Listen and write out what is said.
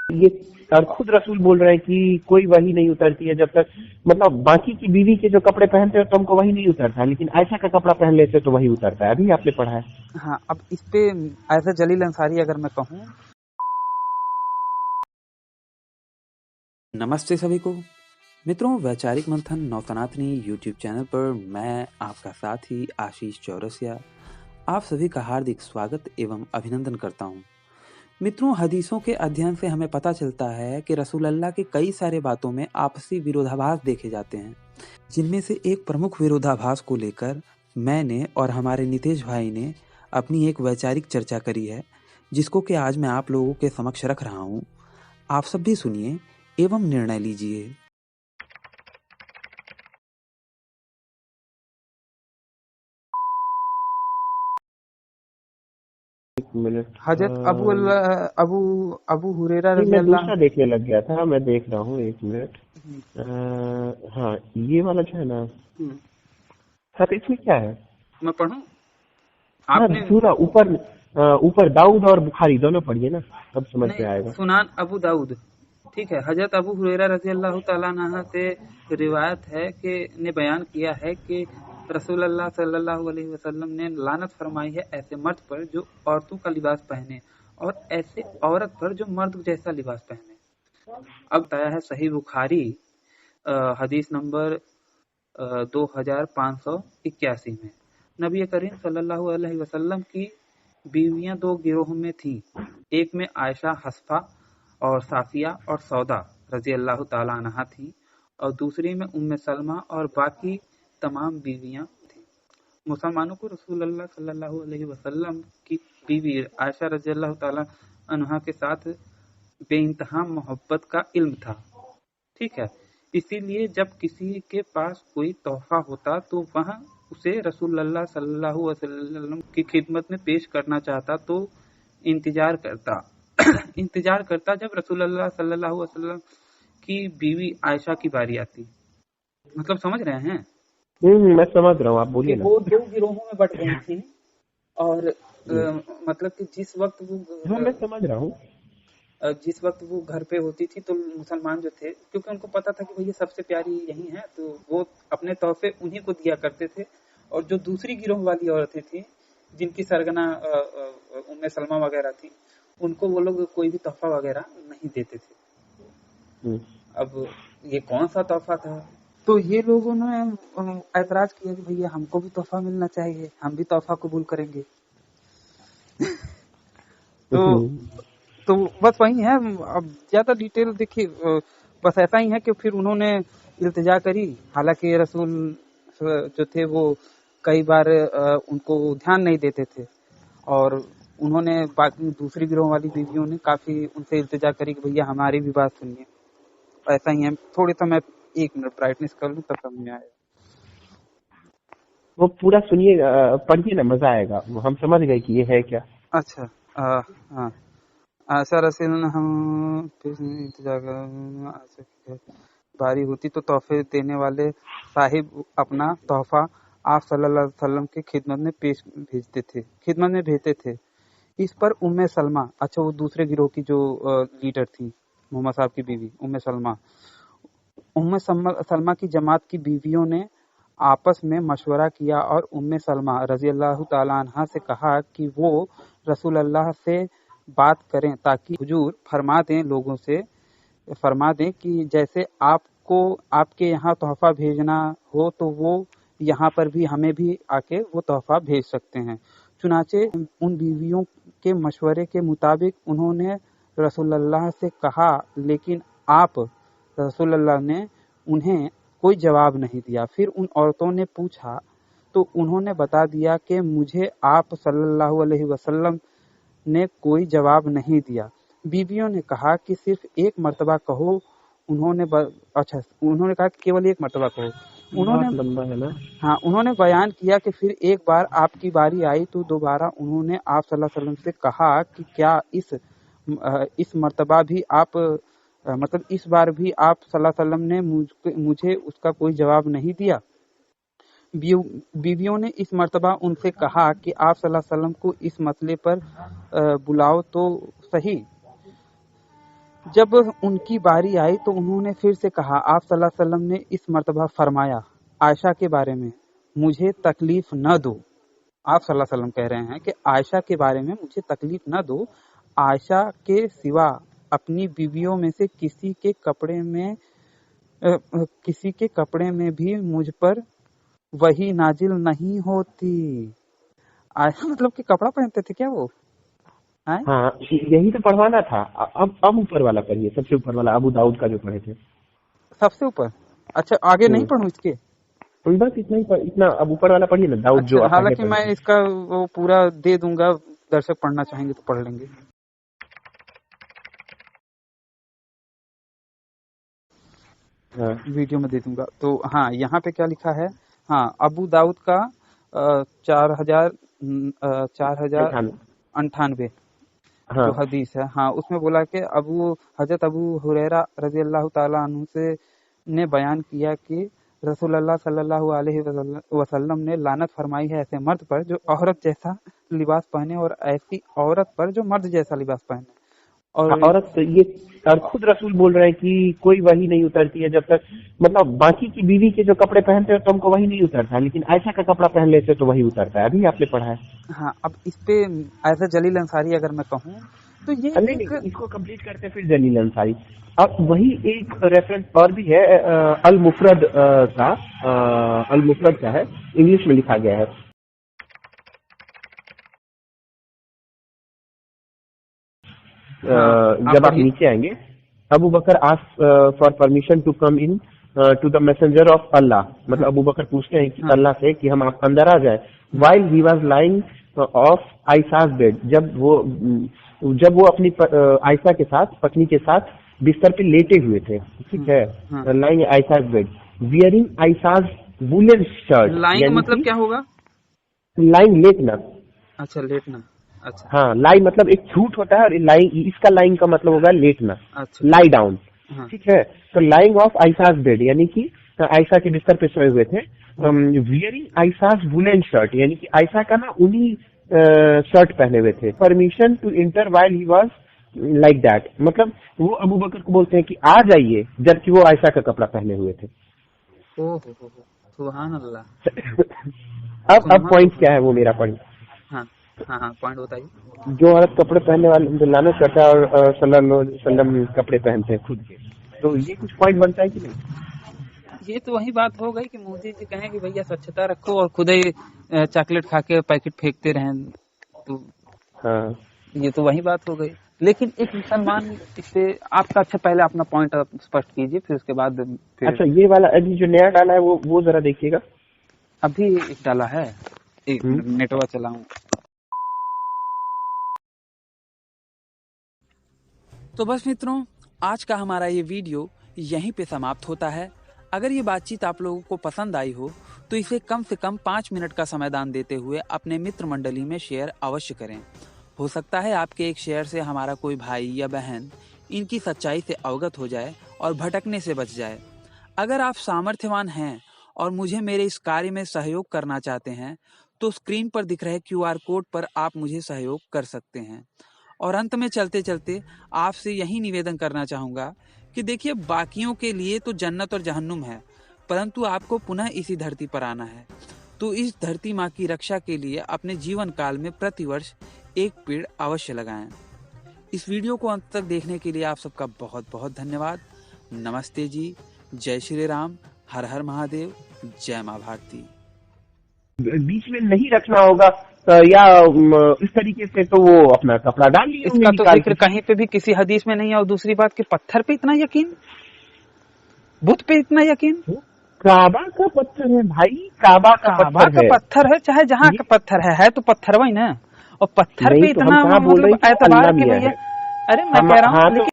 ये और खुद रसूल बोल रहे हैं कि कोई वही नहीं उतरती है जब तक, मतलब बाकी की बीवी के जो कपड़े पहनते हो तो हमको वही नहीं उतरता है, लेकिन आयशा का कपड़ा पहन लेते तो वही उतरता है। अभी आपने पढ़ा है। हाँ, अब इस पे एज ए जलील अंसारी अगर मैं कहूँ, नमस्ते सभी को मित्रों, वैचारिक मंथन नवसनातनी यूट्यूब चैनल पर मैं आपका साथी आशीष चौरसिया आप सभी का हार्दिक स्वागत एवं अभिनंदन करता हूँ। मित्रों, हदीसों के अध्ययन से हमें पता चलता है कि रसूल अल्लाह के कई सारे बातों में आपसी विरोधाभास देखे जाते हैं, जिनमें से एक प्रमुख विरोधाभास को लेकर मैंने और हमारे नितेश भाई ने अपनी एक वैचारिक चर्चा करी है, जिसको कि आज मैं आप लोगों के समक्ष रख रहा हूँ। आप सब भी सुनिए एवं निर्णय लीजिए। एक मिनट। हजरत अबू अबू हुरैरा नहीं, रजी मैं अल्लाह। दूसरा देखने लग गया था, मैं देख रहा हूँ, एक मिनट। हाँ, ये वाला जो है ना सर, इसमें क्या है? मैं पढ़ूं? हाँ, आपने पूरा ऊपर। ऊपर दाऊद और बुखारी दोनों पढ़िए ना, तब समझ में नहीं, आएगा। सुनान अबू दाऊद, ठीक है। हजरत अबू हुरैरा रजी अल्लाह तआला अन्हु से रिवायत है कि ने बयान किया है कि रसूल अल्लाह सल्लल्लाहु अलैहि वसल्लम ने लानत फरमाई है ऐसे मर्द पर जो औरतों का लिबास पहने और ऐसे औरत पर जो मर्द जैसा लिबास पहने। अब बताया है सही बुखारी हदीस नंबर 2581 में, नबी करीम सल्लल्लाहु अलैहि वसल्लम की बीवियां दो गिरोह में थीं। एक में आयशा, हस्फा और साफिया और सौदा रजी अल्लाह ताला अन्हा थी, और दूसरी में उम्मे सलमा और बाकी तमाम बीवियां थीं। मुसलमानों को रसूल अल्लाह सल्लल्लाहु अलैहि वसल्लम की बीवी आयशा रजी अल्लाह ताला अन्हा के साथ बेइंतहा मोहब्बत का इल्म था, ठीक है। इसीलिए जब किसी के पास कोई तोहफा होता तो वह उसे रसूल अल्लाह सल्लल्लाहु अलैहि वसल्लम की खिदमत में पेश करना चाहता तो इंतजार करता इंतजार करता जब रसूल अल्लाह सल्लल्लाहु अलैहि वसल्लम की बीवी आयशा की बारी आती। मतलब समझ रहे हैं मैं समझ रहा हूँ, आप कि बोलिए ना। वो दो गिरोहों में बट गई थी, और हम्म, मतलब कि हाँ, मैं समझ रहा हूँ। जिस वक्त वो घर पे होती थी तो मुसलमान जो थे, क्योंकि उनको पता था कि भैया सबसे प्यारी यही है, तो वो अपने तोहफे उन्हीं को दिया करते थे। और जो दूसरी गिरोह वाली औरतें थी जिनकी सरगना उम्मे सलमा वगैरह थी, उनको वो लोग कोई भी तोहफा वगैरह नहीं देते थे। हम्म, अब ये कौन सा तोहफा था? तो ये लोगों ने ऐतराज किया कि भैया हमको भी तोहफा मिलना चाहिए, हम भी तोहफा कबूल करेंगे। तो हम्म, तो बस वही है। अब ज्यादा डिटेल देखिए, बस ऐसा ही है कि फिर उन्होंने इल्तिजा करी। हालांकि रसूल जो थे वो कई बार उनको ध्यान नहीं देते थे, और उन्होंने बाकी दूसरी गिरोह वाली बीवियों ने काफी उनसे इल्तिजा करी कि भैया हमारी भी बात सुनिए। ऐसा ही है। थोड़ी सा मैं 1 मिनट ब्राइटनेस कर लूँ तब समझ में आएगा। वो पूरा सुनिए, पढ़िए ना, मजा आएगा। हम समझ गए कि ये है क्या। अच्छा, हाँ, आशा रसील हम फिर इंतजार बारी होती तो तोहफे देने वाले साहिब अपना तोहफा आप सल्लल्लाहु अलैहि वसल्लम के खिदमत में भेजते थे। इस पर उम्मे सलमा, अच्छा वो दूसरे गिरोह की जो लीडर थी, मोहम्मद साहब की बीवी उम्मे सलमा की जमात की बीवियों ने आपस में मशवरा किया और उम्मे सलमा रजी अल्लाह ताला अन्हा से कहा कि वो रसूल अल्लाह से बात करें ताकि हुजूर फरमा दें कि जैसे आपको आपके यहाँ तोहफा भेजना हो तो वो यहाँ पर भी हमें भी आके वो तोहफा भेज सकते हैं। चुनाचे उन बीवियों के मशवरे के मुताबिक उन्होंने रसूलुल्लाह से कहा, लेकिन आप रसूलुल्लाह ने उन्हें कोई जवाब नहीं दिया। फिर उन औरतों ने पूछा तो उन्होंने बता दिया कि मुझे आप सल्लल्लाहु अलैहि वसल्लम ने कोई जवाब नहीं दिया। बीवियों ने कहा कि सिर्फ एक मर्तबा कहो। उन्होंने कहा कि केवल एक मर्तबा कहो। उन्होंने बहुत लंबा है ना। हाँ, उन्होंने बयान किया कि फिर एक बार आपकी बारी आई तो दोबारा उन्होंने आप सल्लल्लाहु अलैहि वसल्लम से कहा कि क्या इस मर्तबा भी आप मतलब इस बार भी आप सल्लल्लाहु अलैहि वसल्लम ने मुझे उसका कोई जवाब नहीं दिया। बीवियों ने इस मर्तबा उनसे कहा कि आप सल्लल्लाहु अलैहि वसल्लम को इस मसले पर बुलाओ तो सही। जब उनकी बारी आई तो उन्होंने फिर से कहा, आप सल्लल्लाहु अलैहि वसल्लम ने इस मर्तबा फरमाया आयशा के बारे में, मुझे तकलीफ न दो। आप सल्लल्लाहु अलैहि वसल्लम कह रहे हैं कि आयशा के बारे में मुझे तकलीफ न दो, आयशा के सिवा अपनी बीवियों में से किसी के कपड़े में भी मुझ पर वही नाजिल नहीं होती। आयशा मतलब कि कपड़ा पहनते थे क्या वो? हैं? हाँ, यही तो पढ़वाना था। अब ऊपर वाला पढ़िए, सबसे ऊपर वाला अबू दाऊद का जो पढ़े थे। सबसे ऊपर? अच्छा, आगे नहीं पढ़ूं इसके? बस इतना ही इतना अब ऊपर वाला पढ़िए ना, दाऊद जो अच्छा, हालांकि मैं इसका वो पूरा दे दूंगा, दर्शक पढ़ना चाहेंगे तो पढ़ लेंगे। हाँ। वीडियो में दे दूंगा। तो हाँ, यहाँ पे क्या लिखा है? हाँ, अबू दाऊद का 4098 जो हदीस है, हाँ, उसमें बोला कि हजरत अबू हुरैरा रजी अल्लाह ताला अन्हु से ने बयान किया कि रसूलुल्लाह सल्लल्लाहु अलैहि वसल्लम ने लानत फरमाई है ऐसे मर्द पर जो औरत जैसा लिबास पहने और ऐसी औरत पर जो मर्द जैसा लिबास पहने। और औरत ये और खुद रसूल बोल रहे हैं कि कोई वही नहीं उतरती है जब तक, मतलब बाकी की बीवी के जो कपड़े पहनते हैं तो हमको वही नहीं उतरता, लेकिन आयशा का कपड़ा पहन लेते तो वही उतरता है। अभी आपने पढ़ा है। हाँ, अब इस पे एज ए जलील अंसारी अगर मैं कहूँ तो ये इसको कंप्लीट करते फिर जलील अंसारी। अब वही एक रेफरेंस और भी है अल मुफरद का है, इंग्लिश में लिखा गया है। जब आप नीचे आएंगे, Abu Bakr ask for permission to come in to the messenger of Allah, मतलब अबू बकर पूछते हैं कि अल्लाह से कि हम आप अंदर आ जाए। While he was lying of Aisha's bed, जब वो अपनी आयशा के साथ, पत्नी के साथ बिस्तर पे लेटे हुए थे, ठीक है, lying Aisha's bed wearing Aisha's woollen shirt. Lying मतलब क्या होगा? लाइंग लेटना। अच्छा, लेटना। अच्छा, हाँ, लाई मतलब एक झूठ होता है और लाइंग, इसका लाइंग का मतलब होगा लेटना। अच्छा, लाई डाउन, ठीक है। तो लाइंग ऑफ आयशा's बेड यानी कि आयशा के बिस्तर पे सोए हुए थे। वियरिंग आयशा's वुलन शर्ट यानी कि आयशा का ना उन्हीं शर्ट पहने हुए थे। Permission to enter while he was like that, मतलब वो अबू बकर को बोलते हैं कि आ जाइए, जबकि वो आयशा का कपड़ा पहने हुए थे। सुभान अल्लाह। अब पॉइंट क्या है वो मेरा पॉइंट। हाँ, पॉइंट बताइए। जो औरत कपड़े पहनने वाले लानत करता है और सल्लल्लाहु अलैहि वसल्लम कपड़े पहनते हैं खुद के, तो ये कुछ पॉइंट बनता है कि नहीं? ये तो वही बात हो गई कि मोदी जी कहें कि भैया स्वच्छता रखो और खुद ही चॉकलेट खा के पैकेट फेंकते रहें, तो हाँ, ये तो वही बात हो गई। लेकिन एक मुसलमान इससे आपका, अच्छा पहले अपना पॉइंट स्पष्ट कीजिए, फिर उसके बाद फिर... अच्छा, ये वाला अभी जो नया डाला है वो जरा देखिएगा। अभी एक डाला है, एक नेटवर्क चलाऊं। तो बस मित्रों, आज का हमारा ये वीडियो यहीं पे समाप्त होता है। अगर ये बातचीत आप लोगों को पसंद आई हो तो इसे कम से कम 5 मिनट का समाधान देते हुए अपने मित्र मंडली में शेयर अवश्य करें। हो सकता है आपके एक शेयर से हमारा कोई भाई या बहन इनकी सच्चाई से अवगत हो जाए और भटकने से बच जाए। अगर आप सामर्थ्यवान हैं और मुझे मेरे इस कार्य में सहयोग करना चाहते हैं तो स्क्रीन पर दिख रहे QR कोड पर आप मुझे सहयोग कर सकते हैं। और अंत में चलते चलते आपसे यही निवेदन करना चाहूँगा कि देखिए, बाकियों के लिए तो जन्नत और जहन्नुम है, परंतु आपको पुनः इसी धरती पर आना है। तो इस धरती माँ की रक्षा के लिए अपने जीवन काल में प्रतिवर्ष एक पेड़ अवश्य लगाएं। इस वीडियो को अंत तक देखने के लिए आप सबका बहुत बहुत धन्यवाद। नमस्ते जी, जय श्री राम, हर हर महादेव, जय माँ भारती। बीच में नहीं रखना होगा या इस तरीके से तो वो अपना कपड़ा डाल लिया। इसका तो जिक्र कहीं पे भी किसी हदीस में नहीं है। और दूसरी बात कि पत्थर पे इतना यकीन, बुत पे इतना यकीन। काबा का पत्थर है भाई, काबा का पत्थर है, चाहे जहाँ का पत्थर है तो पत्थर वही ना। और पत्थर पे इतना मतलब एतबार कि भैया, अरे मैं कह रहा हूँ